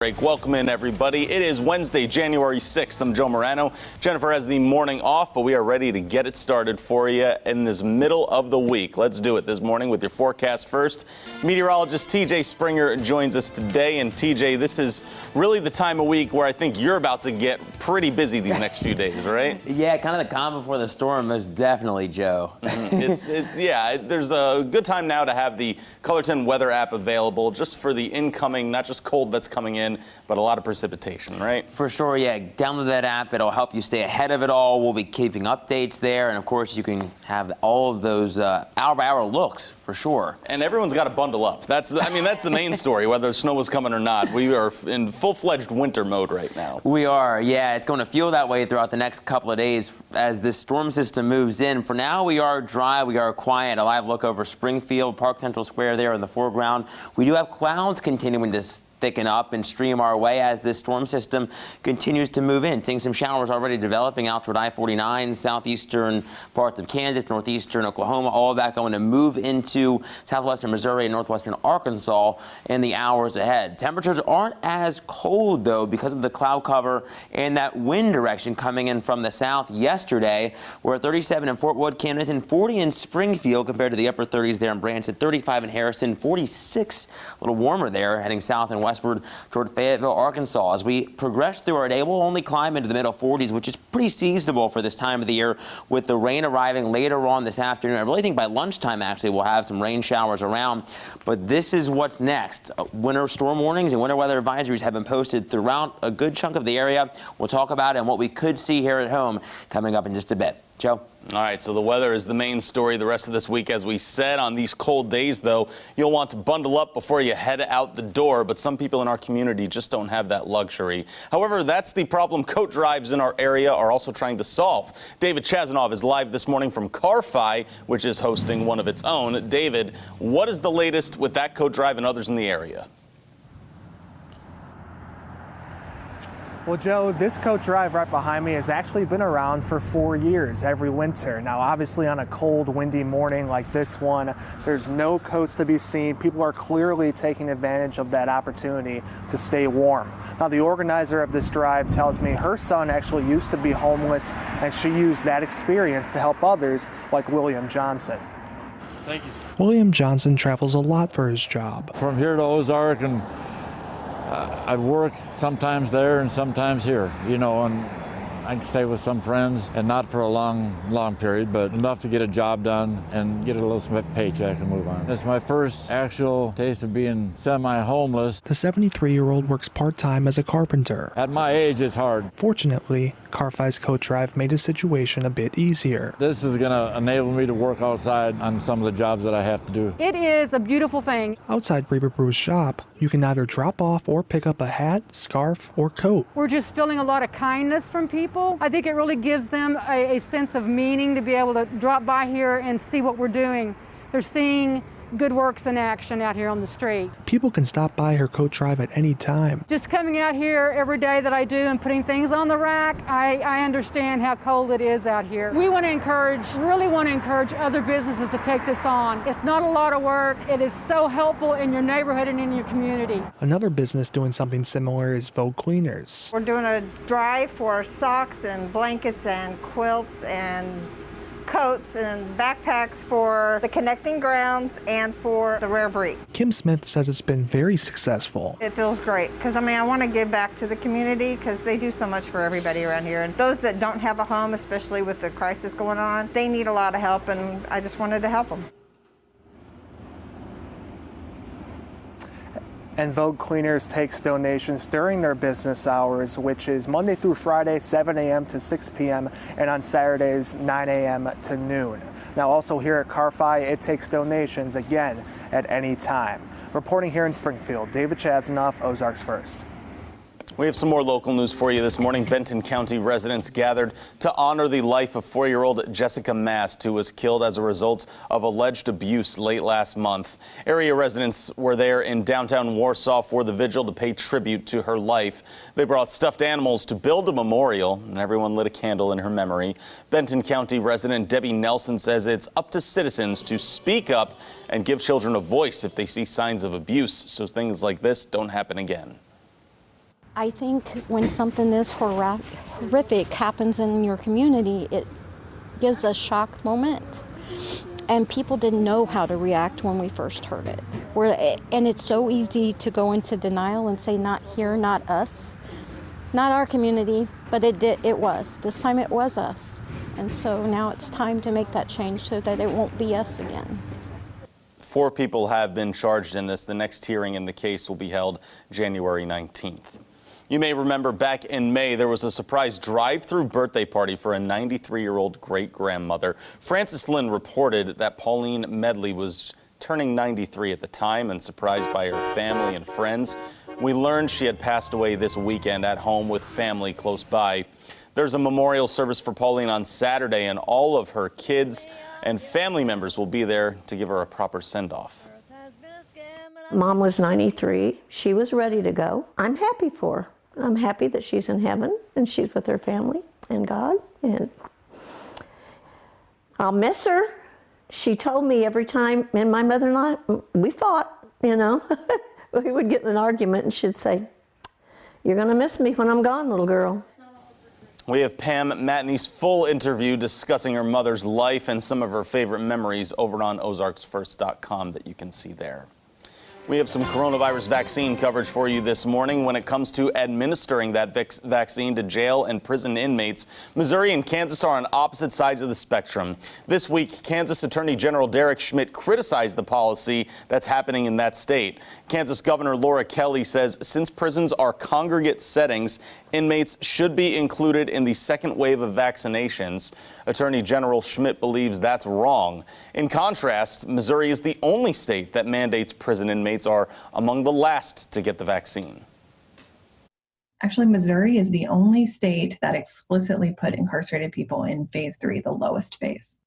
Welcome in, everybody. It is Wednesday, January 6th. I'm Joe Morano. Jennifer has the morning off, but we are ready to get it started for you in this middle of the week. Let's do it this morning with your forecast first. Meteorologist Tj Springer joins us today. And TJ, this is really the time of week where I think you're about to get pretty busy these next few days, right? Yeah, kind of the calm before the storm, most definitely, Joe. Yeah, there's a good time now to have the Color 10 weather app available just for the incoming, not just cold that's coming in, but a lot of precipitation, right? For sure, yeah. Download that app. It'll help you stay ahead of it all. We'll be keeping updates there. And, of course, you can have all of those hour-by-hour looks, for sure. And everyone's got to bundle up. That's the main story, whether snow is coming or not. We are in full-fledged winter mode right now. We are, yeah. It's going to feel that way throughout the next couple of days as this storm system moves in. For now, we are dry. We are quiet. A live look over Springfield, Park Central Square there in the foreground. We do have clouds continuing to thicken up and stream our way as this storm system continues to move in. Seeing some showers already developing out toward I-49, southeastern parts of Kansas, northeastern Oklahoma, all of that going to move into southwestern Missouri and northwestern Arkansas in the hours ahead. Temperatures aren't as cold, though, because of the cloud cover and that wind direction coming in from the south yesterday. We're at 37 in Fort Wood, Camden, 40 in Springfield compared to the upper 30s there in Branson, 35 in Harrison, 46, a little warmer there, heading south and westward toward Fayetteville, Arkansas. As we progress through our day, we'll only climb into the middle 40s, which is pretty seasonable for this time of the year, with the rain arriving later on this afternoon. I really think by lunchtime, actually, we'll have some rain showers around. But this is what's next. Winter storm warnings and winter weather advisories have been posted throughout a good chunk of the area. We'll talk about it and what we could see here at home coming up in just a bit. Joe? All right, so the weather is the main story the rest of this week. As we said, on these cold days, though, you'll want to bundle up before you head out the door, but some people in our community just don't have that luxury. However, that's the problem coat drives in our area are also trying to solve. David Chazanov is live this morning from Car-Fi, which is hosting one of its own. David, what is the latest with that coat drive and others in the area? Well, Joe, this coat drive right behind me has actually been around for 4 years every winter. Now, obviously on a cold, windy morning like this one, there's no coats to be seen. People are clearly taking advantage of that opportunity to stay warm. Now, the organizer of this drive tells me her son actually used to be homeless, and she used that experience to help others like William Johnson. Thank you, sir. William Johnson travels a lot for his job. From here to Ozark, and I work sometimes there and sometimes here, you know, and I can stay with some friends, and not for a long period, but enough to get a job done and get a little paycheck and move on. It's my first actual taste of being semi-homeless. The 73-year-old works part-time as a carpenter. At my age, it's hard. Fortunately, Car-Fi's coat drive made his situation a bit easier. This is going to enable me to work outside on some of the jobs that I have to do. It is a beautiful thing. Outside Reaper Brew's shop, you can either drop off or pick up a hat, scarf, or coat. We're just feeling a lot of kindness from people. I think it really gives them a sense of meaning to be able to drop by here and see what we're doing. They're seeing good works in action out here on the street. People can stop by her coat drive at any time. Just coming out here every day that I do and putting things on the rack, I understand how cold it is out here. We want to really want to encourage other businesses to take this on. It's not a lot of work. It is so helpful in your neighborhood and in your community. Another business doing something similar is Vogue Cleaners. We're doing a drive for socks and blankets and quilts and coats and backpacks for the connecting grounds and for the rare breed. Kim Smith says it's been very successful. It feels great because, I mean, I want to give back to the community because they do so much for everybody around here. And those that don't have a home, especially with the crisis going on, they need a lot of help, and I just wanted to help them. And Vogue Cleaners takes donations during their business hours, which is Monday through Friday, 7 a.m. to 6 p.m., and on Saturdays, 9 a.m. to noon. Now, also here at Car-Fi, it takes donations, again, at any time. Reporting here in Springfield, David Chazanov, Ozarks First. We have some more local news for you this morning. Benton County residents gathered to honor the life of 4-year-old Jessica Mast, who was killed as a result of alleged abuse late last month. Area residents were there in downtown Warsaw for the vigil to pay tribute to her life. They brought stuffed animals to build a memorial, and everyone lit a candle in her memory. Benton County resident Debbie Nelson says it's up to citizens to speak up and give children a voice if they see signs of abuse, so things like this don't happen again. I think when something this horrific happens in your community, it gives a shock moment. And people didn't know how to react when we first heard it. And it's so easy to go into denial and say, not here, not us, not our community, but it was. This time it was us. And so now it's time to make that change so that it won't be us again. 4 people have been charged in this. The next hearing in the case will be held January 19th. You may remember back in May, there was a surprise drive-through birthday party for a 93-year-old great-grandmother. Frances Lynn reported that Pauline Medley was turning 93 at the time and surprised by her family and friends. We learned she had passed away this weekend at home with family close by. There's a memorial service for Pauline on Saturday, and all of her kids and family members will be there to give her a proper send-off. Mom was 93. She was ready to go. I'm happy for her. I'm happy that she's in heaven and she's with her family and God, and I'll miss her. She told me every time, and my mother and I, we fought, you know. We would get in an argument and she'd say, "You're gonna miss me when I'm gone, little girl." We have Pam Matney's full interview discussing her mother's life and some of her favorite memories over on ozarksfirst.com that you can see there. We have some coronavirus vaccine coverage for you this morning. When it comes to administering that vaccine to jail and prison inmates, Missouri and Kansas are on opposite sides of the spectrum. This week, Kansas Attorney General Derek Schmidt criticized the policy that's happening in that state. Kansas Governor Laura Kelly says since prisons are congregate settings, inmates should be included in the second wave of vaccinations. Attorney General Schmidt believes that's wrong. In contrast, Missouri is the only state that mandates prison inmates are among the last to get the vaccine. Actually, Missouri is the only state that explicitly put incarcerated people in phase 3, the lowest phase.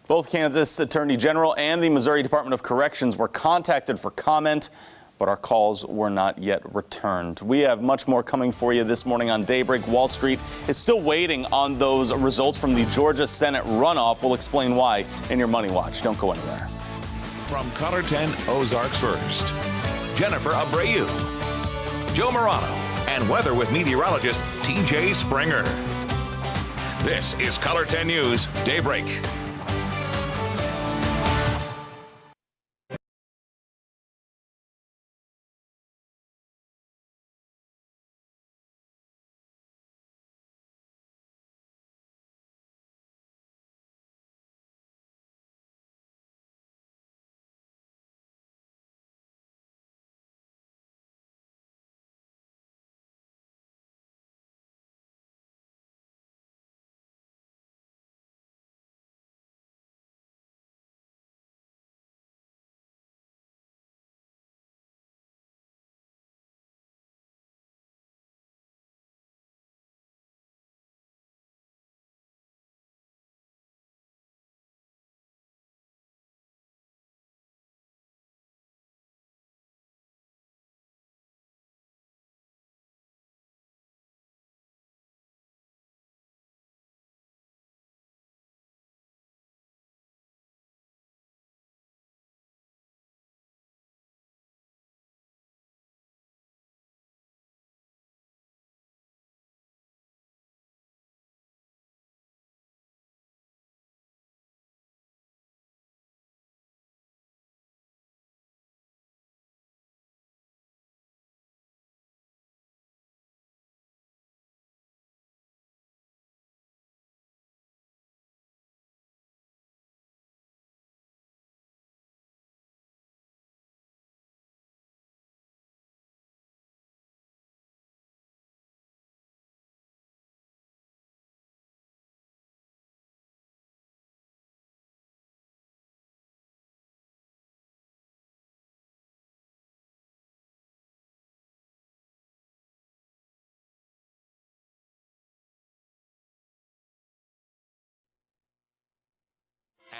Both Kansas Attorney General and the Missouri Department of Corrections were contacted for comment, but our calls were not yet returned. We have much more coming for you this morning on Daybreak. Wall Street is still waiting on those results from the Georgia Senate runoff. We'll explain why in your Money Watch. Don't go anywhere. From Color 10 Ozarks First, Jennifer Abreu, Joe Morano, and weather with meteorologist Tj Springer. This is Color 10 News Daybreak.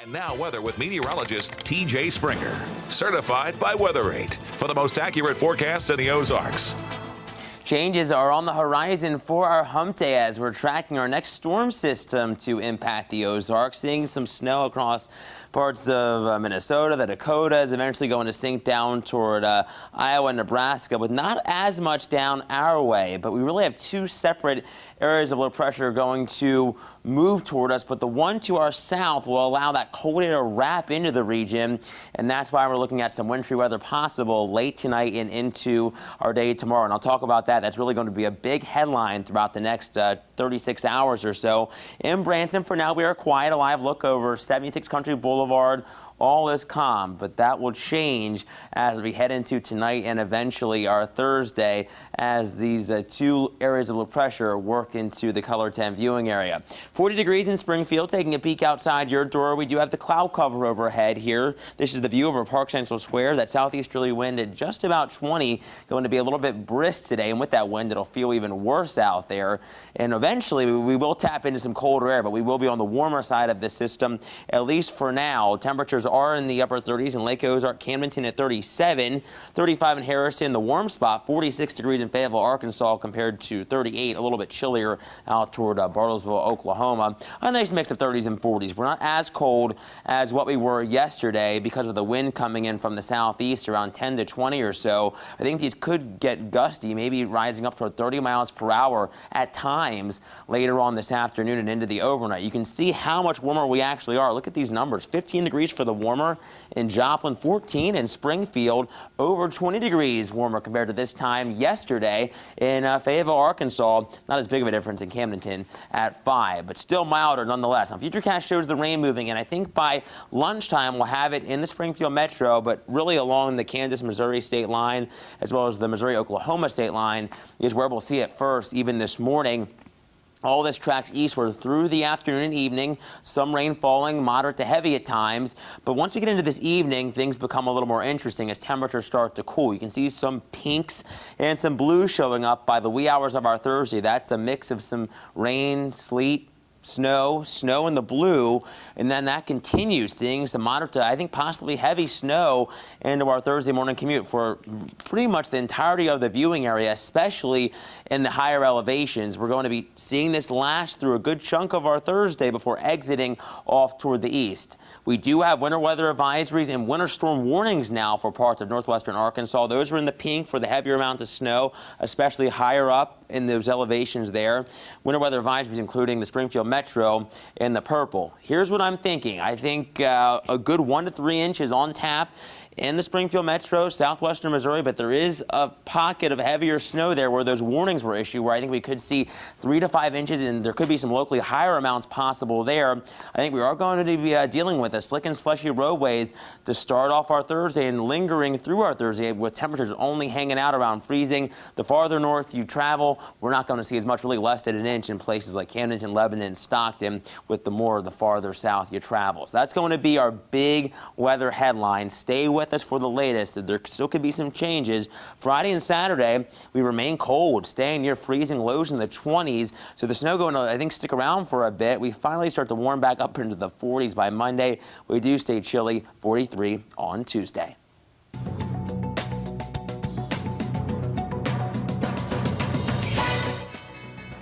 And now weather with meteorologist Tj Springer, certified by WeatherRate for the most accurate forecast in the Ozarks. Changes are on the horizon for our hump day as we're tracking our next storm system to impact the Ozarks, seeing some snow across Parts of Minnesota, the Dakotas, eventually going to sink down toward Iowa and Nebraska, with not as much down our way. But we really have two separate areas of low pressure going to move toward us, but the one to our south will allow that cold air to wrap into the region, and that's why we're looking at some wintry weather possible late tonight and into our day tomorrow. And I'll talk about that. That's really going to be a big headline throughout the next 36 hours or so. In Branson, for now, we are quiet. A live look over 76 Country Boulevard. All is calm, but that will change as we head into tonight and eventually our Thursday as these two areas of low pressure work into the Color 10 viewing area. 40 degrees in Springfield. Taking a peek outside your door, we do have the cloud cover overhead here. This is the view over Park Central Square. That southeasterly wind at just about 20, going to be a little bit brisk today, and with that wind, it'll feel even worse out there. And eventually, we will tap into some colder air, but we will be on the warmer side of the system, at least for now. Temperatures are in the upper 30s in Lake Ozark, Camdenton at 37, 35 in Harrison, the warm spot, 46 degrees in Fayetteville, Arkansas, compared to 38, a little bit chillier out toward Bartlesville, Oklahoma. A nice mix of 30s and 40s. We're not as cold as what we were yesterday because of the wind coming in from the southeast around 10 to 20 or so. I think these could get gusty, maybe rising up toward 30 miles per hour at times later on this afternoon and into the overnight. You can see how much warmer we actually are. Look at these numbers, 15 degrees for the warmer in Joplin, 14 in Springfield, over 20 degrees warmer compared to this time yesterday in Fayetteville, Arkansas. Not as big of a difference in Camdenton at 5, but still milder nonetheless. Now, Futurecast shows the rain moving in. I think by lunchtime we'll have it in the Springfield metro, but really along the Kansas-Missouri state line as well as the Missouri-Oklahoma state line is where we'll see it first, even this morning. All this tracks eastward through the afternoon and evening, some rain falling, moderate to heavy at times. But once we get into this evening, things become a little more interesting as temperatures start to cool. You can see some pinks and some blues showing up by the wee hours of our Thursday. That's a mix of some rain, sleet, snow in the blue, and then that continues, seeing some moderate to, I think, possibly heavy snow into our Thursday morning commute for pretty much the entirety of the viewing area, especially in the higher elevations. We're going to be seeing this last through a good chunk of our Thursday before exiting off toward the east. We do have winter weather advisories and winter storm warnings now for parts of northwestern Arkansas. Those are in the pink for the heavier amounts of snow, especially higher up in those elevations there. Winter weather advisories including the Springfield metro in the purple. Here's what I'm thinking. I think a good 1 to 3 inches on tap in the Springfield metro, southwestern Missouri, but there is a pocket of heavier snow there where those warnings were issued, where I think we could see 3 to 5 inches, and there could be some locally higher amounts possible there. I think we are going to be dealing with a slick and slushy roadways to start off our Thursday and lingering through our Thursday with temperatures only hanging out around freezing. The farther north you travel, we're not going to see as much, really less than an inch in places like Camdenton, Lebanon, and Stockton, with the farther south you travel. So that's going to be our big weather headline. Stay with us for the latest. There still could be some changes. Friday and Saturday, we remain cold, staying near freezing, lows in the 20s. So the snow going to, I think, stick around for a bit. We finally start to warm back up into the 40s by Monday. We do stay chilly, 43 on Tuesday.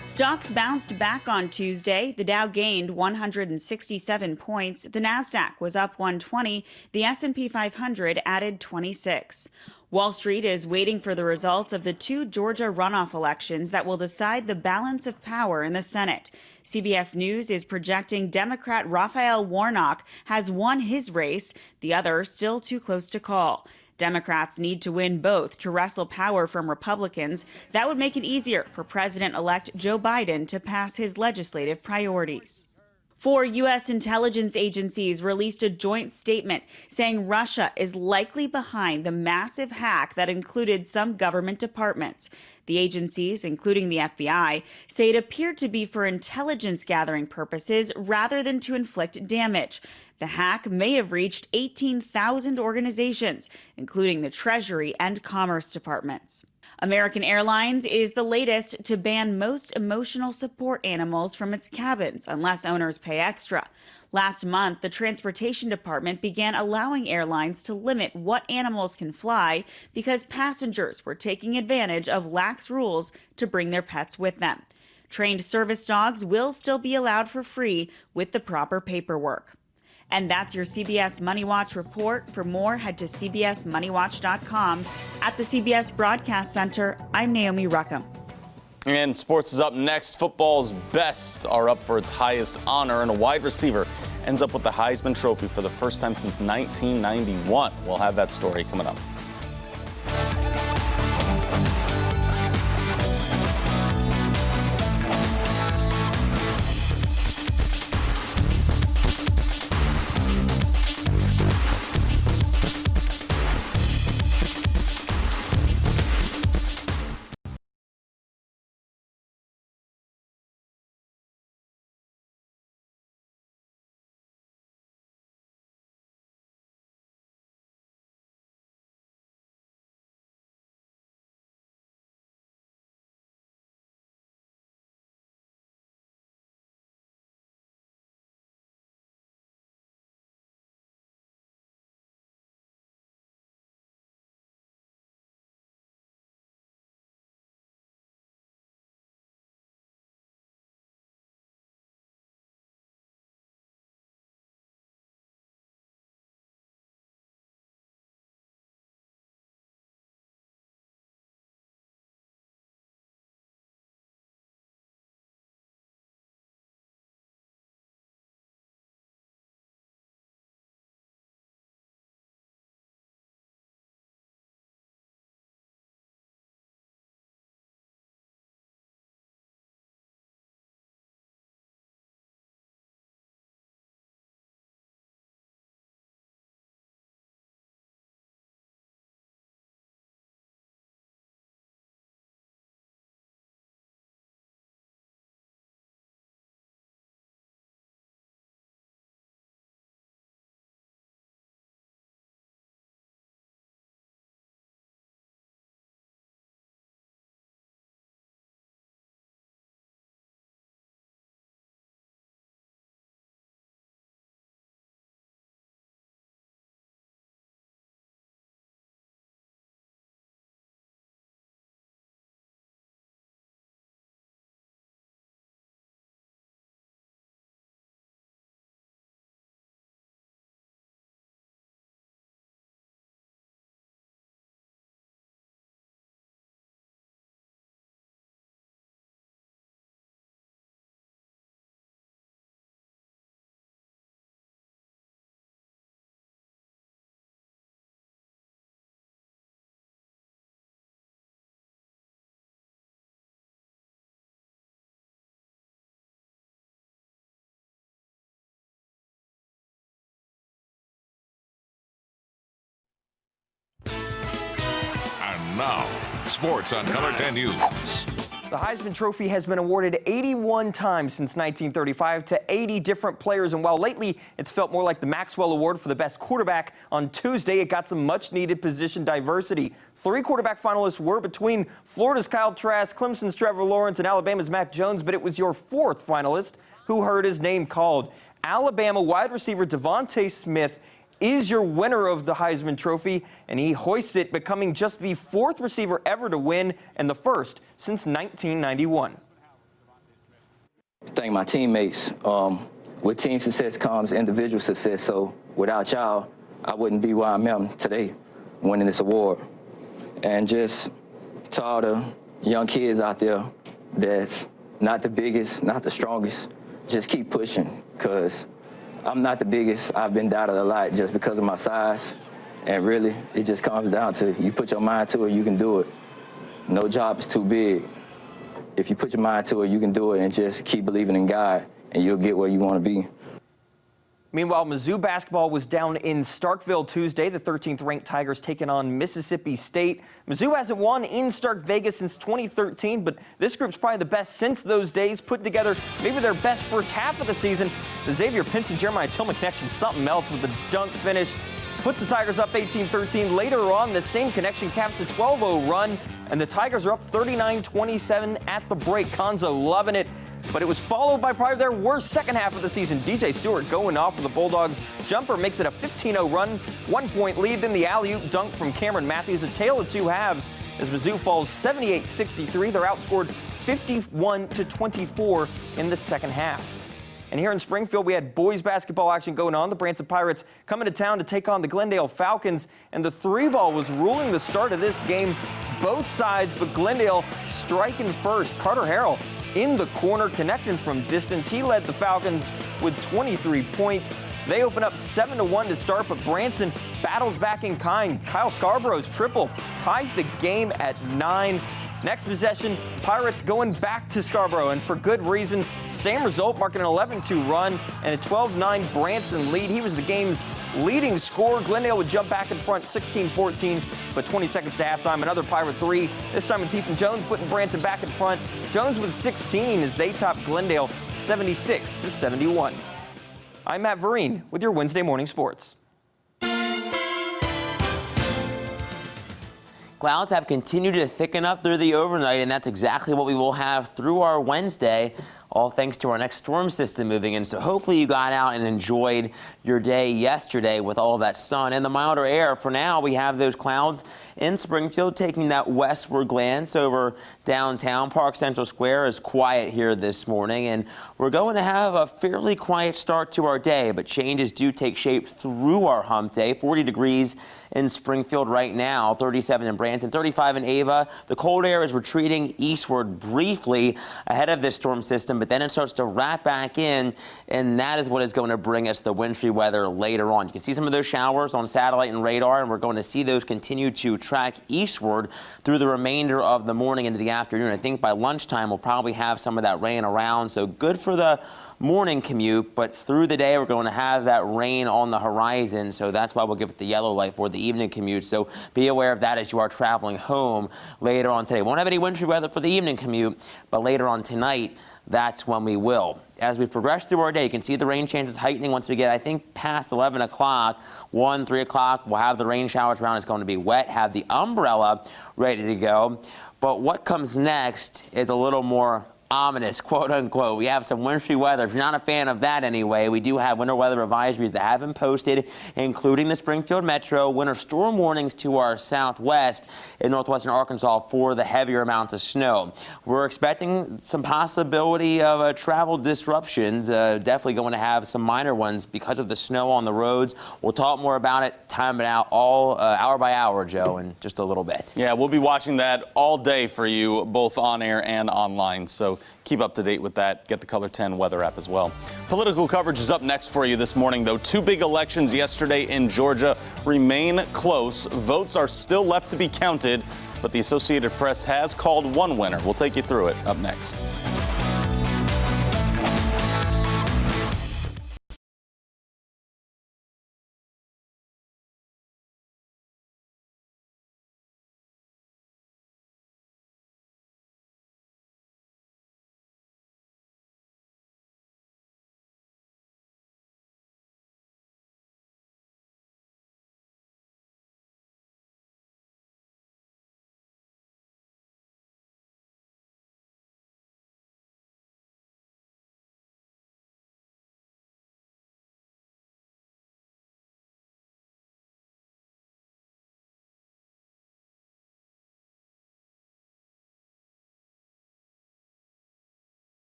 Stocks bounced back on Tuesday. The Dow gained 167 points. The Nasdaq was up 120. The S&P 500 added 26. Wall Street is waiting for the results of the 2 Georgia runoff elections that will decide the balance of power in the Senate. CBS News is projecting Democrat Raphael Warnock has won his race, the other still too close to call. Democrats need to win both to wrestle power from Republicans. That would make it easier for President-elect Joe Biden to pass his legislative priorities. 4 U.S. intelligence agencies released a joint statement saying Russia is likely behind the massive hack that included some government departments. The agencies, including the FBI, say it appeared to be for intelligence gathering purposes rather than to inflict damage. The hack may have reached 18,000 organizations, including the Treasury and Commerce departments. American Airlines is the latest to ban most emotional support animals from its cabins unless owners pay extra. Last month, the Transportation Department began allowing airlines to limit what animals can fly because passengers were taking advantage of lax rules to bring their pets with them. Trained service dogs will still be allowed for free with the proper paperwork. And that's your CBS Money Watch report. For more, head to cbsmoneywatch.com. At the CBS Broadcast Center, I'm Naomi Ruckham. And sports is up next. Football's best are up for its highest honor, and a wide receiver ends up with the Heisman Trophy for the first time since 1991. We'll have that story coming up. And now, sports on Color 10 News. The Heisman Trophy has been awarded 81 times since 1935 to 80 different players, and while lately it's felt more like the Maxwell Award for the best quarterback, on Tuesday it got some much-needed position diversity. 3 quarterback finalists were between Florida's Kyle Trask, Clemson's Trevor Lawrence, and Alabama's Mac Jones, but it was your 4th finalist who heard his name called. Alabama wide receiver Devonta Smith is your winner of the Heisman Trophy, and he hoists it, becoming just the 4th receiver ever to win and the 1st since 1991. Thank my teammates. With team success comes individual success, so without y'all, I wouldn't be where I am today, winning this award. And just to all the young kids out there that's not the biggest, not the strongest, just keep pushing, because I'm not the biggest. I've been doubted a lot just because of my size. And really, it just comes down to you put your mind to it, you can do it. No job is too big. If you put your mind to it, you can do it, and just keep believing in God, and you'll get where you want to be. Meanwhile, Mizzou basketball was down in Starkville Tuesday. The 13th ranked Tigers taking on Mississippi State. Mizzou hasn't won in Stark Vegas since 2013, but this group's probably the best since those days, put together maybe their best first half of the season. The Xavier Pinson Jeremiah Tillman connection, something else with the dunk finish, puts the Tigers up 18-13. Later on, the same connection caps a 12-0 run, and the Tigers are up 39-27 at the break. Konzo loving it. But it was followed by probably their worst second half of the season. DJ Stewart going off for the Bulldogs. Jumper makes it a 15-0 run, 1-point lead. Then the alley-oop dunk from Cameron Matthews. A tale of 2 halves as Mizzou falls 78-63. They're outscored 51-24 in the second half. And here in Springfield, we had boys basketball action going on. The Branson Pirates coming to town to take on the Glendale Falcons. And the 3-ball was ruling the start of this game. Both sides, but Glendale striking first. Carter Harrell in the corner, connecting from distance. He led the Falcons with 23 points. They open up 7-1 to start, but Branson battles back in kind. Kyle Scarborough's triple ties the game at 9. Next possession, Pirates going back to Scarborough, and for good reason. Same result, marking an 11-2 run and a 12-9 Branson lead. He was the game's leading scorer. Glendale would jump back in front 16-14, but 20 seconds to halftime, another Pirate 3. This time with Ethan Jones putting Branson back in front. Jones with 16 as they top Glendale 76-71. I'm Matt Vereen with your Wednesday Morning Sports. Clouds have continued to thicken up through the overnight, and that's exactly what we will have through our Wednesday, all thanks to our next storm system moving in. So hopefully you got out and enjoyed your day yesterday with all that sun and the milder air. For now, we have those clouds in Springfield taking that westward glance over downtown. Park Central Square is quiet here this morning, and we're going to have a fairly quiet start to our day, but changes do take shape through our hump day. 40 degrees in Springfield right now, 37 in Branson, 35 in Ava. The cold air is retreating eastward briefly ahead of this storm system, but then it starts to wrap back in, and that is what is going to bring us the wintry weather later on. You can see some of those showers on satellite and radar, and we're going to see those continue to track eastward through the remainder of the morning into the afternoon. I think by lunchtime we'll probably have some of that rain around, so good for the morning commute, but through the day we're going to have that rain on the horizon, so that's why we'll give it the yellow light for the evening commute. So be aware of that as you are traveling home later on today. Won't have any wintry weather for the evening commute, but later on tonight, that's when we will. As we progress through our day, you can see the rain chances heightening once we get, I think, past 11 o'clock, 1, 3 o'clock. We'll have the rain showers around. It's going to be wet, have the umbrella ready to go. But what comes next is a little more ominous, quote unquote. We have some wintry weather. If you're not a fan of that anyway, we do have winter weather advisories that have been posted, including the Springfield Metro, winter storm warnings to our southwest in northwestern Arkansas for the heavier amounts of snow. We're expecting some possibility of travel disruptions, definitely going to have some minor ones because of the snow on the roads. We'll talk more about it, time it out all hour by hour, Joe, in just a little bit. Yeah, we'll be watching that all day for you, both on air and online. So keep up to date with that. Get the Color 10 weather app as well. Political coverage is up next for you this morning, though. 2 big elections yesterday in Georgia remain close. Votes are still left to be counted, but the Associated Press has called one winner. We'll take you through it up next.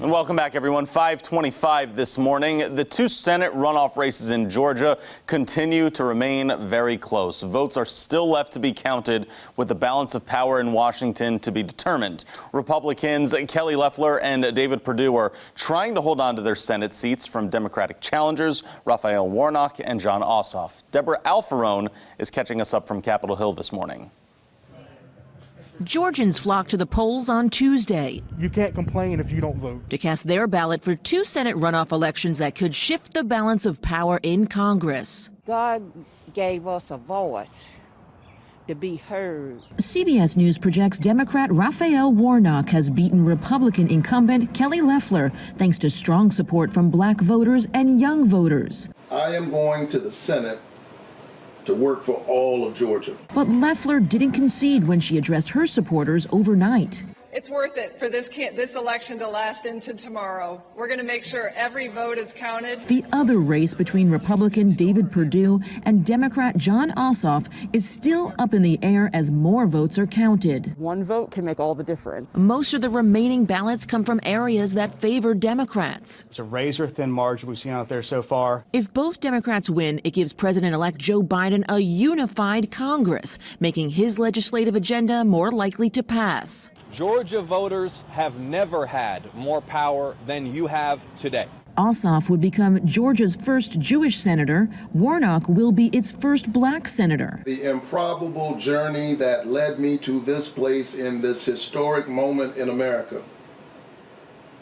And welcome back, everyone. 5:25 this morning. The two Senate runoff races in Georgia continue to remain very close. Votes are still left to be counted, with the balance of power in Washington to be determined. Republicans Kelly Loeffler and David Perdue are trying to hold on to their Senate seats from Democratic challengers Raphael Warnock and Jon Ossoff. Deborah Alfarone is catching us up from Capitol Hill this morning. Georgians flocked to the polls on Tuesday. You can't complain if you don't vote. To cast their ballot for two Senate runoff elections that could shift the balance of power in Congress. God gave us a voice to be heard. CBS News projects Democrat Raphael Warnock has beaten Republican incumbent Kelly Loeffler thanks to strong support from black voters and young voters. I am going to the Senate to work for all of Georgia. But Loeffler didn't concede when she addressed her supporters overnight. It's worth it for this election to last into tomorrow. We're going to make sure every vote is counted. The other race between Republican David Perdue and Democrat Jon Ossoff is still up in the air as more votes are counted. One vote can make all the difference. Most of the remaining ballots come from areas that favor Democrats. It's a razor-thin margin we've seen out there so far. If both Democrats win, it gives President-elect Joe Biden a unified Congress, making his legislative agenda more likely to pass. Georgia voters have never had more power than you have today. Ossoff would become Georgia's first Jewish senator. Warnock will be its first black senator. The improbable journey that led me to this place in this historic moment in America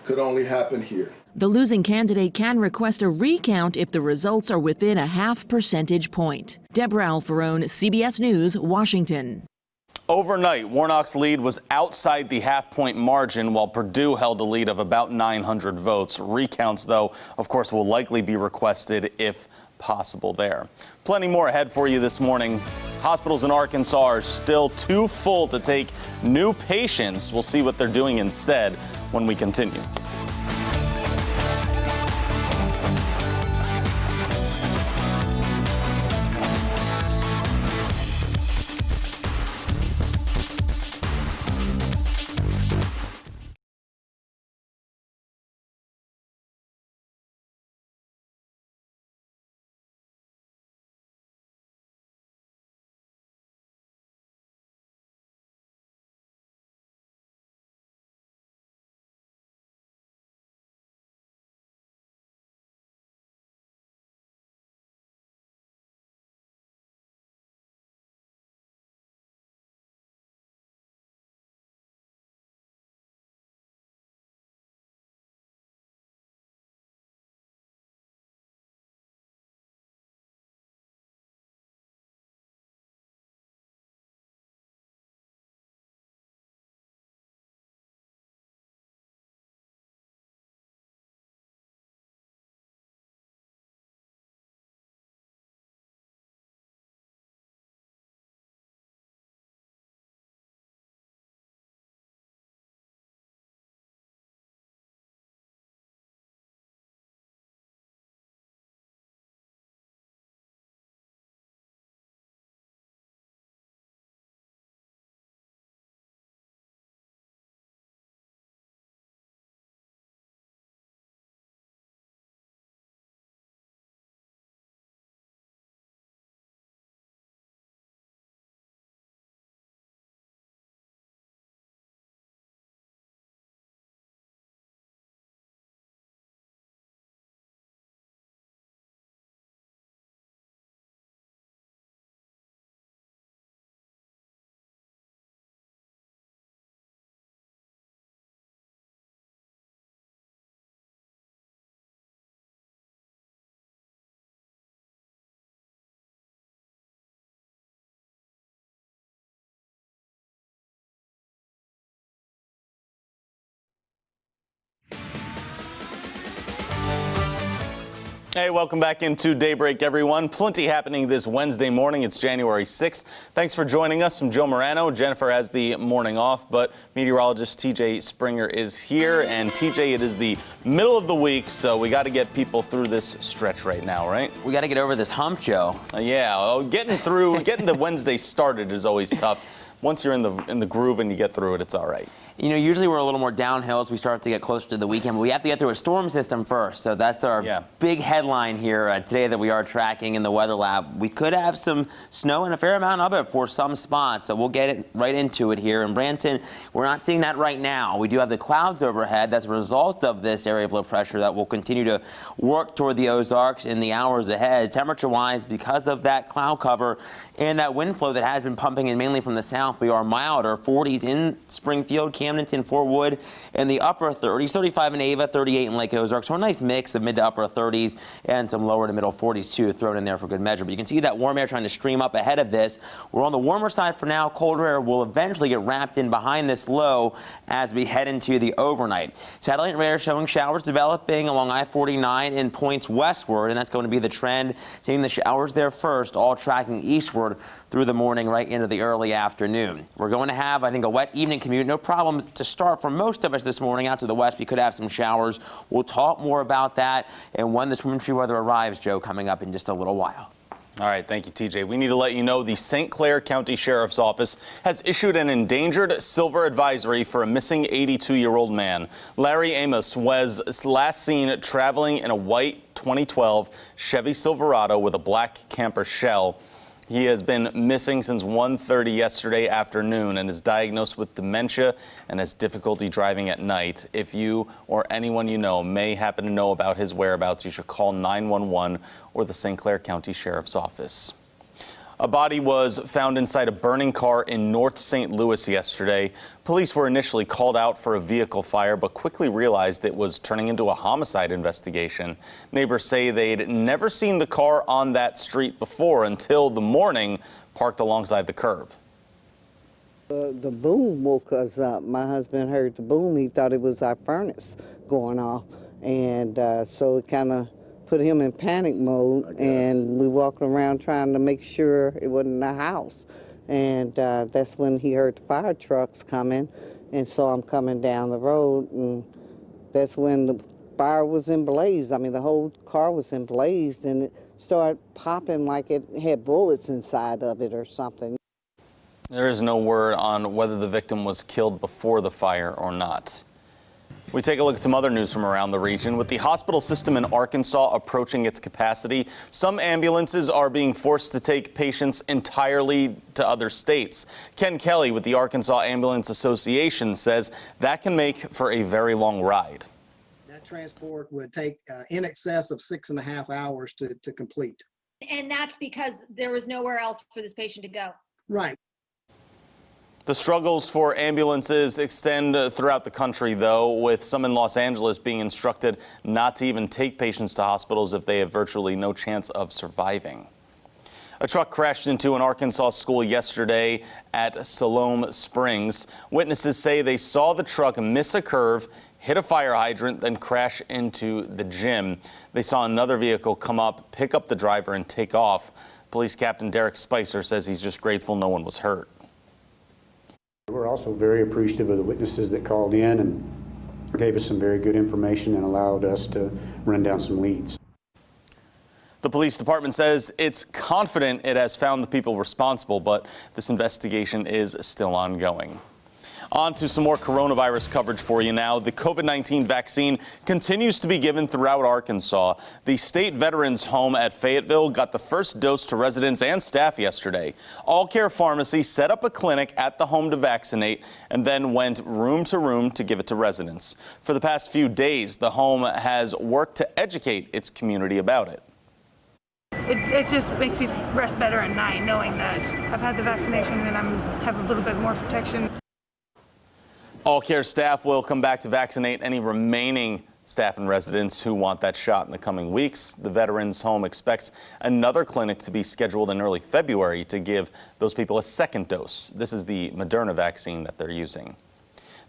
could only happen here. The losing candidate can request a recount if the results are within a 0.5 percentage point. Deborah Alfarone, CBS News, Washington. Overnight, Warnock's lead was outside the half-point margin, while Perdue held a lead of about 900 votes. Recounts, though, of course, will likely be requested if possible there. Plenty more ahead for you this morning. Hospitals in Arkansas are still too full to take new patients. We'll see what they're doing instead when we continue. Hey, welcome back into Daybreak, everyone. Plenty happening this Wednesday morning. It's January 6th. Thanks for joining us. I'm Joe Morano. Jennifer has the morning off, but meteorologist Tj Springer is here. And TJ, it is the middle of the week, so we got to get people through this stretch right now, right? We got to get over this hump, Joe. Getting the Wednesday started is always tough. Once you're in the groove and you get through it, it's all right. You know, usually we're a little more downhill as we start to get closer to the weekend, but we have to get through a storm system first. So that's our big headline here today that we are tracking in the weather lab. We could have some snow and a fair amount of it for some spots, so we'll get it right into it here. In Branson, we're not seeing that right now. We do have the clouds overhead. That's a result of this area of low pressure that will continue to work toward the Ozarks in the hours ahead. Temperature-wise, because of that cloud cover and that wind flow that has been pumping in mainly from the south, we are milder. 40s in Springfield, Camdenton, Fort Wood, in the upper 30s, 35 in Ava, 38 in Lake Ozark. So a nice mix of mid to upper 30s and some lower to middle 40s too thrown in there for good measure. But you can see that warm air trying to stream up ahead of this. We're on the warmer side for now. Colder air will eventually get wrapped in behind this low as we head into the overnight. Satellite radar showing showers developing along I-49 in points westward, and that's going to be the trend. Seeing the showers there first, all tracking eastward through the morning right into the early afternoon. We're going to have, I think, a wet evening commute. No problem to start for most of us this morning. Out to the west, we could have some showers. We'll talk more about that and when this wintry weather arrives, Joe, coming up in just a little while. All right, thank you, TJ. We need to let you know the St. Clair County Sheriff's Office has issued an endangered silver advisory for a missing 82-year-old man. Larry Amos was last seen traveling in a white 2012 Chevy Silverado with a black camper shell. He has been missing since 1:30 yesterday afternoon and is diagnosed with dementia and has difficulty driving at night. If you or anyone you know may happen to know about his whereabouts, you should call 911 or the St. Clair County Sheriff's Office. A body was found inside a burning car in North St. Louis yesterday. Police were initially called out for a vehicle fire, but quickly realized it was turning into a homicide investigation. Neighbors say they'd never seen the car on that street before until the morning, parked alongside the curb. The boom woke us up. My husband heard the boom. He thought it was our furnace going off, and so it kind of put him in panic mode, and we walked around trying to make sure it wasn't a house. And that's when he heard the fire trucks coming and saw them coming down the road, and that's when the fire was in blaze. I mean, the whole car was in blaze, and it started popping like it had bullets inside of it or something. There is no word on whether the victim was killed before the fire or not. We take a look at some other news from around the region. With the hospital system in Arkansas approaching its capacity, some ambulances are being forced to take patients entirely to other states. Ken Kelly with the Arkansas Ambulance Association says that can make for a very long ride. That transport would take in excess of 6.5 hours to complete. And that's because there was nowhere else for this patient to go. Right. The struggles for ambulances extend throughout the country, though, with some in Los Angeles being instructed not to even take patients to hospitals if they have virtually no chance of surviving. A truck crashed into an Arkansas school yesterday at Siloam Springs. Witnesses say they saw the truck miss a curve, hit a fire hydrant, then crash into the gym. They saw another vehicle come up, pick up the driver, and take off. Police Captain Derek Spicer says he's just grateful no one was hurt. We're also very appreciative of the witnesses that called in and gave us some very good information and allowed us to run down some leads. The police department says it's confident it has found the people responsible, but this investigation is still ongoing. On to some more coronavirus coverage for you now. The COVID-19 vaccine continues to be given throughout Arkansas. The state veterans home at Fayetteville got the first dose to residents and staff yesterday. All Care Pharmacy set up a clinic at the home to vaccinate and then went room to room to give it to residents. For the past few days, the home has worked to educate its community about it. It just makes me rest better at night knowing that I've had the vaccination and have a little bit more protection. All Care staff will come back to vaccinate any remaining staff and residents who want that shot in the coming weeks. The Veterans Home expects another clinic to be scheduled in early February to give those people a second dose. This is the Moderna vaccine that they're using.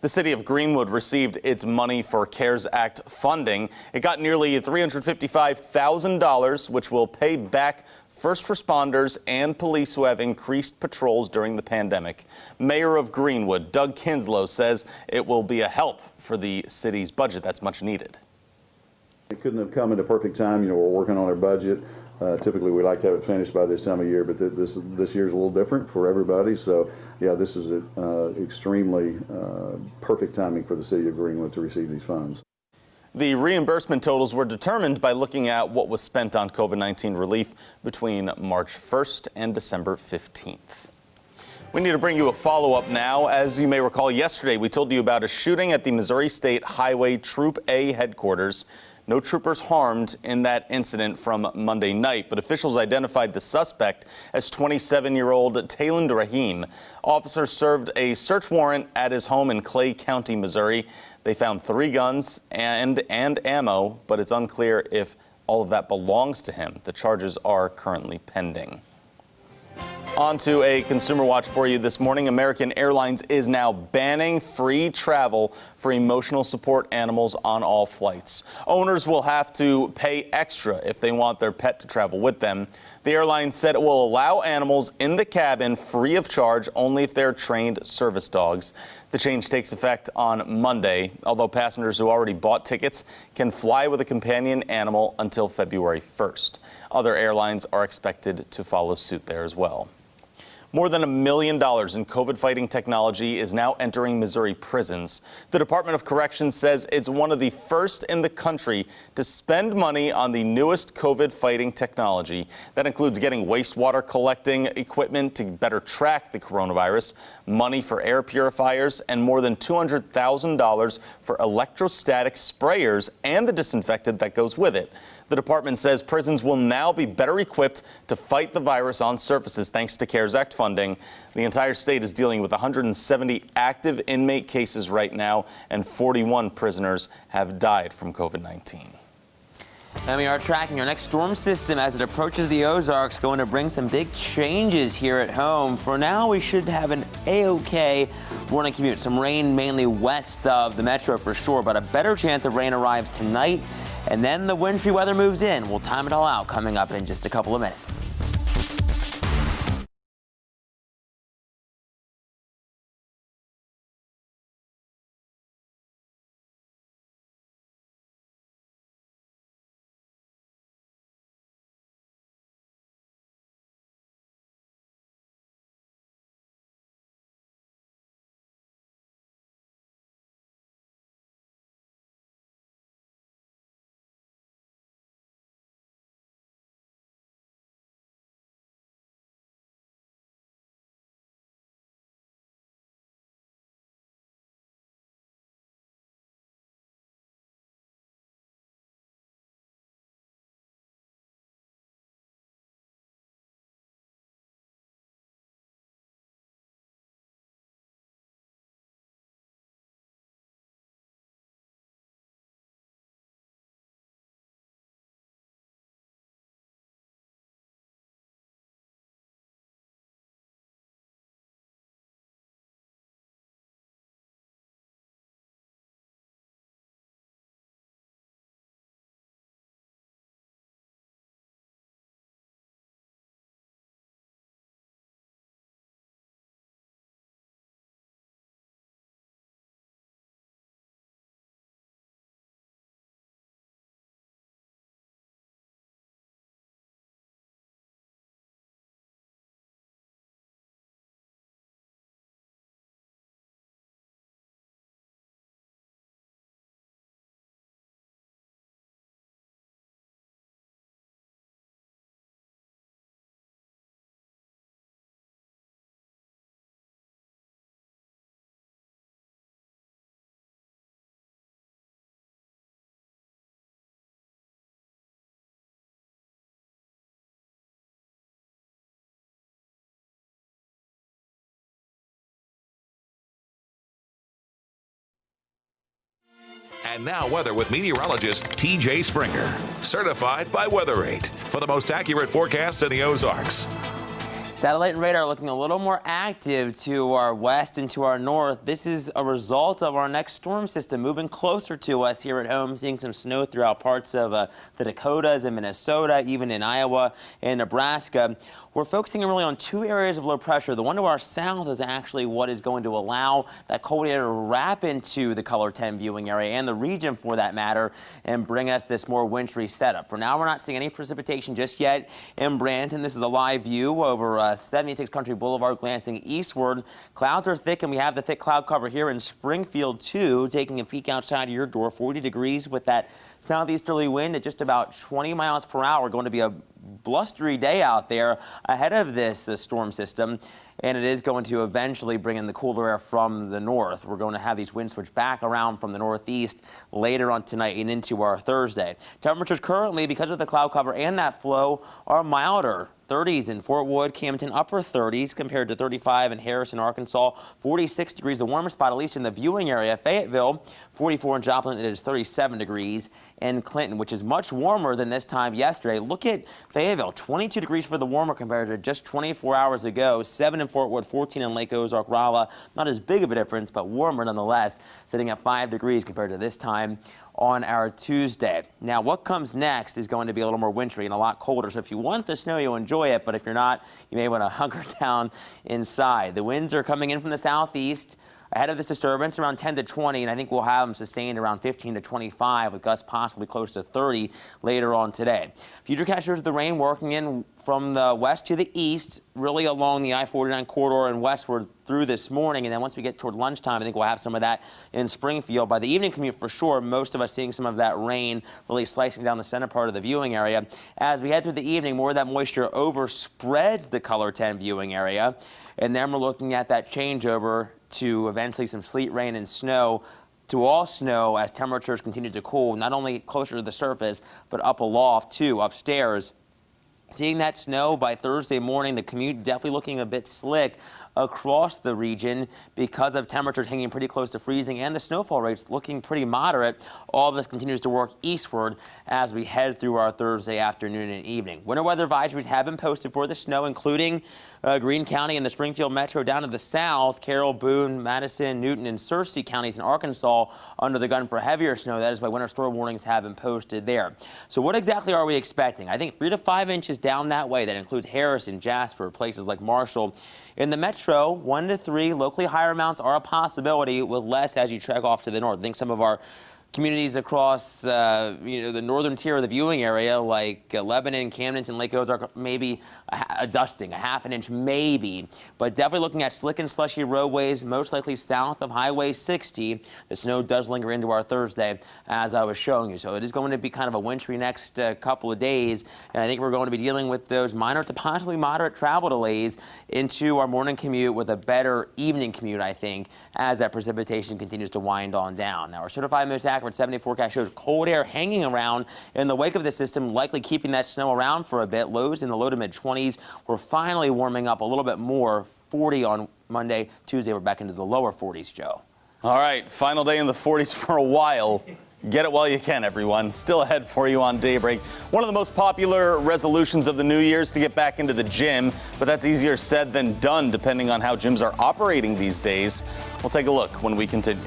The city of Greenwood received its money for CARES Act funding. It got nearly $355,000, which will pay back first responders and police who have increased patrols during the pandemic. Mayor of Greenwood, Doug Kinslow, says it will be a help for the city's budget that's much needed. It couldn't have come at a perfect time. You know, we're working on our budget. Typically, we like to have it finished by this time of year, but this year's a little different for everybody. So, yeah, this is extremely perfect timing for the city of Greenwood to receive these funds. The reimbursement totals were determined by looking at what was spent on COVID-19 relief between March 1st and December 15th. We need to bring you a follow-up now. As you may recall, yesterday we told you about a shooting at the Missouri State Highway Troop A headquarters. No troopers harmed in that incident from Monday night, but officials identified the suspect as 27-year-old Tayland Rahim. Officers served a search warrant at his home in Clay County, Missouri. They found 3 guns and ammo, but it's unclear if all of that belongs to him. The charges are currently pending. On to a consumer watch for you this morning. American Airlines is now banning free travel for emotional support animals on all flights. Owners will have to pay extra if they want their pet to travel with them. The airline said it will allow animals in the cabin free of charge only if they're trained service dogs. The change takes effect on Monday, although passengers who already bought tickets can fly with a companion animal until February 1st. Other airlines are expected to follow suit there as well. More than $1 million in COVID-fighting technology is now entering Missouri prisons. The Department of Corrections says it's one of the first in the country to spend money on the newest COVID-fighting technology. That includes getting wastewater collecting equipment to better track the coronavirus, money for air purifiers, and more than $200,000 for electrostatic sprayers and the disinfectant that goes with it. The department says prisons will now be better equipped to fight the virus on surfaces thanks to CARES Act funding. The entire state is dealing with 170 active inmate cases right now, and 41 prisoners have died from COVID-19. And we are tracking our next storm system as it approaches the Ozarks, going to bring some big changes here at home. For now, we should have an A-OK morning commute. Some rain mainly west of the metro for sure, but a better chance of rain arrives tonight. And then the wind-free weather moves in. We'll time it all out coming up in just a couple of minutes. And now weather with meteorologist Tj Springer, certified by Weather8 for the most accurate forecast in the Ozarks. Satellite and radar looking a little more active to our west and to our north. This is a result of our next storm system moving closer to us here at home, seeing some snow throughout parts of the Dakotas and Minnesota, even in Iowa and Nebraska. We're focusing really on two areas of low pressure. The one to our south is actually what is going to allow that cold air to wrap into the Color 10 viewing area and the region for that matter and bring us this more wintry setup. For now, we're not seeing any precipitation just yet in Branton. This is a live view over 76 Country Boulevard glancing eastward. Clouds are thick and we have the thick cloud cover here in Springfield too. Taking a peek outside of your door, 40 degrees with that southeasterly wind at just about 20 miles per hour. Going to be a blustery day out there ahead of this storm system, and it is going to eventually bring in the cooler air from the north. We're going to have these winds switch back around from the northeast later on tonight and into our Thursday. Temperatures currently, because of the cloud cover and that flow, are milder. 30s in Fort Wood, Camden, upper 30s compared to 35 in Harrison, Arkansas. 46 degrees, the warmest spot, at least in the viewing area. Fayetteville, 44 in Joplin, it is 37 degrees. In Clinton, which is much warmer than this time yesterday. Look at Fayetteville, 22 degrees for the warmer compared to just 24 hours ago. 7 in Fort Wood, 14 in Lake Ozark, Rolla. Not as big of a difference, but warmer nonetheless, sitting at 5 degrees compared to this time on our Tuesday. Now, what comes next is going to be a little more wintry and a lot colder. So if you want the snow, you'll enjoy it. But if you're not, you may want to hunker down inside. The winds are coming in from the southeast ahead of this disturbance around 10 to 20, and I think we'll have them sustained around 15 to 25 with gusts possibly close to 30 later on today. Futurecast shows the rain working in from the west to the east, really along the I-49 corridor and westward through this morning. And then once we get toward lunchtime, I think we'll have some of that in Springfield. By the evening commute, for sure, most of us seeing some of that rain really slicing down the center part of the viewing area. As we head through the evening, more of that moisture overspreads the Color 10 viewing area. And then we're looking at that changeover to eventually some sleet, rain, and snow to all snow as temperatures continue to cool, not only closer to the surface, but up aloft too, upstairs. Seeing that snow by Thursday morning, the commute definitely looking a bit slick across the region because of temperatures hanging pretty close to freezing and the snowfall rates looking pretty moderate. All of this continues to work eastward as we head through our Thursday afternoon and evening. Winter weather advisories have been posted for the snow, including Greene County and the Springfield Metro down to the south. Carroll, Boone, Madison, Newton, and Searcy counties in Arkansas under the gun for heavier snow. That is why winter storm warnings have been posted there. So what exactly are we expecting? I think 3 to 5 inches down that way. That includes Harrison, Jasper, places like Marshall. In the metro, 1 to 3 locally higher amounts are a possibility, with less as you trek off to the north. I think some of our communities across the northern tier of the viewing area, like Lebanon, Camden, and Lake Ozark, maybe a dusting, a half an inch maybe, but definitely looking at slick and slushy roadways, most likely south of Highway 60. The snow does linger into our Thursday, as I was showing you. So it is going to be kind of a wintry next couple of days, and I think we're going to be dealing with those minor to possibly moderate travel delays into our morning commute with a better evening commute, I think, as that precipitation continues to wind on down. Now, our certified most accurate 7-day forecast shows cold air hanging around in the wake of the system, likely keeping that snow around for a bit. Lows in the low to mid 20s. We're finally warming up a little bit more. 40 on Monday. Tuesday, we're back into the lower 40s, Joe. All right, final day in the 40s for a while. Get it while you can, everyone. Still ahead for you on Daybreak. One of the most popular resolutions of the new year is to get back into the gym, but that's easier said than done depending on how gyms are operating these days. We'll take a look when we continue.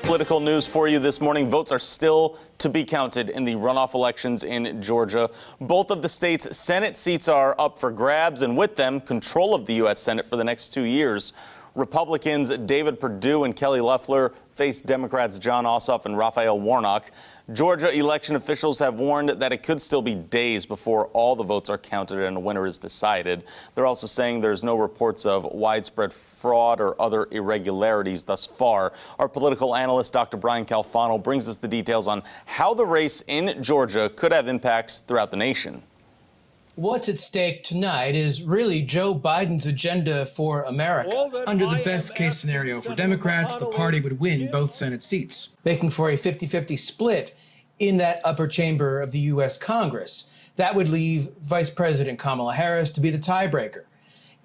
political news for you this morning. Votes are still to be counted in the runoff elections in Georgia. Both of the state's Senate seats are up for grabs, and with them, control of the U.S. Senate for the next 2 years. Republicans David Perdue and Kelly Loeffler face Democrats Jon Ossoff and Raphael Warnock. Georgia election officials have warned that it could still be days before all the votes are counted and a winner is decided. They're also saying there's no reports of widespread fraud or other irregularities thus far. Our political analyst, Dr. Brian Calfano, brings us the details on how the race in Georgia could have impacts throughout the nation. What's at stake tonight is really Joe Biden's agenda for America. Under the best-case scenario for Democrats, the party would win both Senate seats, making for a 50-50 split in that upper chamber of the U.S. Congress. That would leave Vice President Kamala Harris to be the tiebreaker.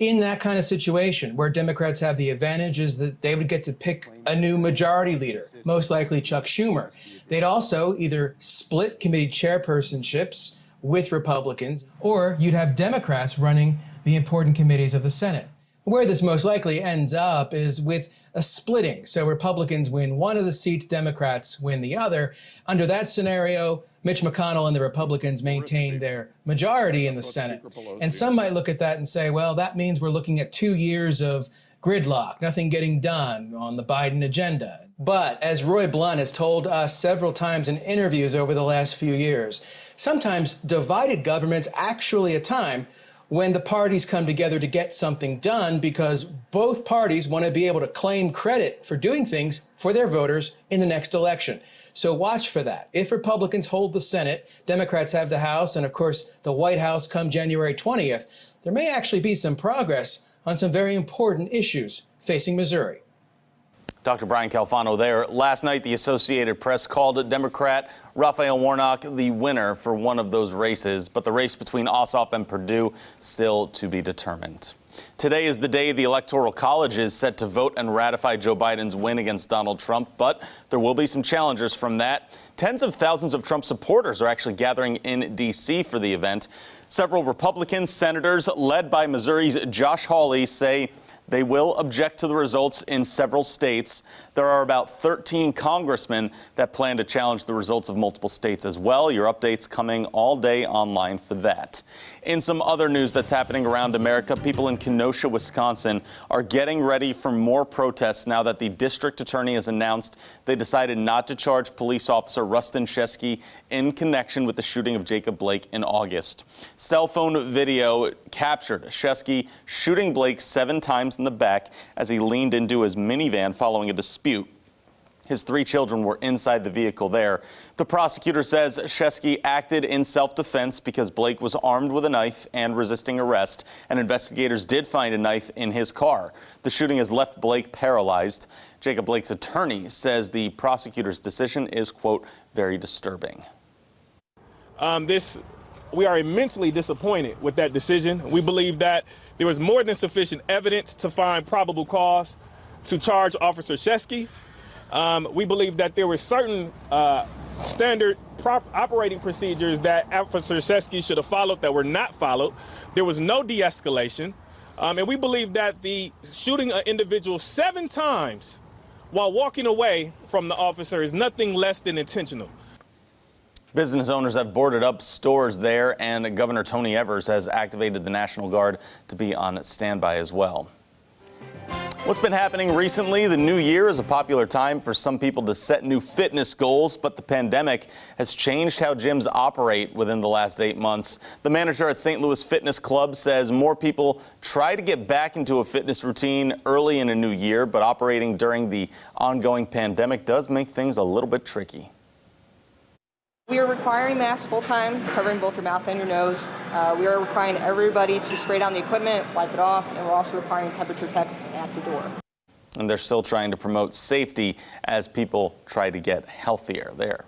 In that kind of situation, where Democrats have the advantage is that they would get to pick a new majority leader, most likely Chuck Schumer. They'd also either split committee chairpersonships with Republicans, or you'd have Democrats running the important committees of the Senate. Where this most likely ends up is with a splitting. So Republicans win one of the seats, Democrats win the other. Under that scenario, Mitch McConnell and the Republicans maintain their majority in the Senate. And some might look at that and say, well, that means we're looking at 2 years of gridlock, nothing getting done on the Biden agenda. But as Roy Blunt has told us several times in interviews over the last few years, sometimes divided government's actually a time when the parties come together to get something done because both parties want to be able to claim credit for doing things for their voters in the next election. So watch for that. If Republicans hold the Senate, Democrats have the House, and of course the White House come January 20th, there may actually be some progress on some very important issues facing Missouri. Dr. Brian Calfano there. Last night, the Associated Press called Democrat Raphael Warnock the winner for one of those races, but the race between Ossoff and Perdue still to be determined. Today is the day the Electoral College is set to vote and ratify Joe Biden's win against Donald Trump, but there will be some challengers from that. Tens of thousands of Trump supporters are actually gathering in D.C. for the event. Several Republican senators, led by Missouri's Josh Hawley, say they will object to the results in several states. There are about 13 congressmen that plan to challenge the results of multiple states as well. Your updates coming all day online for that. In some other news that's happening around America, people in Kenosha, Wisconsin are getting ready for more protests now that the district attorney has announced they decided not to charge police officer Rustin Sheskey in connection with the shooting of Jacob Blake in August. Cell phone video captured Sheskey shooting Blake 7 times in the back as he leaned into his minivan following a dispute. His 3 children were inside the vehicle there. The prosecutor says Sheskey acted in self-defense because Blake was armed with a knife and resisting arrest, and investigators did find a knife in his car. The shooting has left Blake paralyzed. Jacob Blake's attorney says the prosecutor's decision is, quote, very disturbing. We are immensely disappointed with that decision. We believe that there was more than sufficient evidence to find probable cause to charge Officer Sheskey. We believe that there were certain standard operating procedures that Officer Sheskey should have followed that were not followed. There was no de-escalation. And we believe that the shooting an individual 7 times while walking away from the officer is nothing less than intentional. Business owners have boarded up stores there, and Governor Tony Evers has activated the National Guard to be on standby as well. What's been happening recently? The new year is a popular time for some people to set new fitness goals, but the pandemic has changed how gyms operate within the last 8 months. The manager at St. Louis Fitness Club says more people try to get back into a fitness routine early in a new year, but operating during the ongoing pandemic does make things a little bit tricky. We are requiring masks full-time, covering both your mouth and your nose. We are requiring everybody to spray down the equipment, wipe it off, and we're also requiring temperature checks at the door. And they're still trying to promote safety as people try to get healthier there.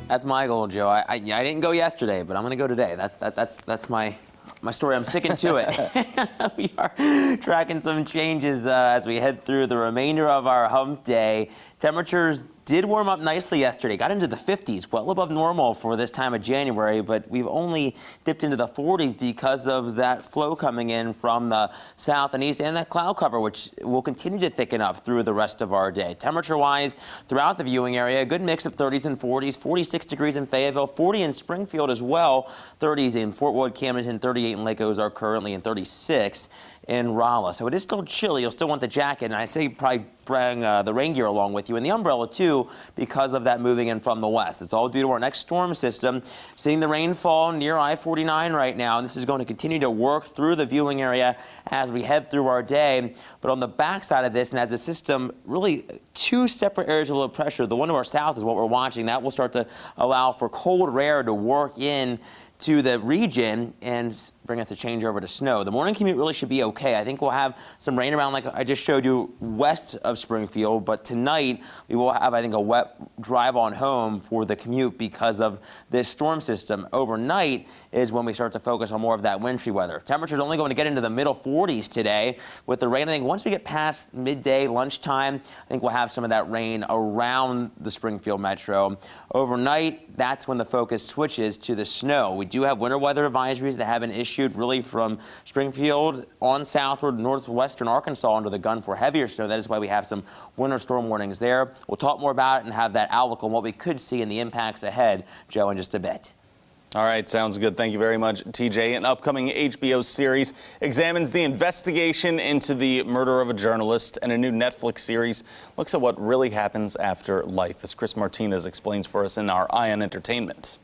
That's my goal, Joe. I didn't go yesterday, but I'm going to go today. That's my story. I'm sticking to it. We are tracking some changes as we head through the remainder of our hump day. Temperatures did warm up nicely yesterday. Got into the 50s, well above normal for this time of January, but we've only dipped into the 40s because of that flow coming in from the south and east and that cloud cover, which will continue to thicken up through the rest of our day. Temperature-wise, throughout the viewing area, a good mix of 30s and 40s, 46 degrees in Fayetteville, 40 in Springfield as well, 30s in Fort Wood, Camden, 38 in Lake Ozark currently, and 36 in Rolla. So it is still chilly. You'll still want the jacket, and I say probably bring the rain gear along with you and the umbrella too because of that moving in from the west. It's all due to our next storm system. Seeing the rainfall near I-49 right now, and this is going to continue to work through the viewing area as we head through our day. But on the backside of this, and as the system, really two separate areas of low pressure. The one to our south is what we're watching. That will start to allow for cold air to work in to the region and bring us a change over to snow. The morning commute really should be okay. I think we'll have some rain around, like I just showed you, west of Springfield, but tonight we will have, I think, a wet drive on home for the commute because of this storm system. Overnight is when we start to focus on more of that wintry weather. Temperatures only going to get into the middle 40s today with the rain. I think once we get past midday, lunchtime, I think we'll have some of that rain around the Springfield metro. Overnight, that's when the focus switches to the snow. We do have winter weather advisories that have been issued really from Springfield on southward northwestern Arkansas under the gun for heavier snow. That is why we have some winter storm warnings there. We'll talk more about it and have that outlook on what we could see in the impacts ahead, Joe, in just a bit. All right, sounds good. Thank you very much, TJ. An upcoming HBO series examines the investigation into the murder of a journalist, and a new Netflix series looks at what really happens after life, as Chris Martinez explains for us in our Eye on Entertainment.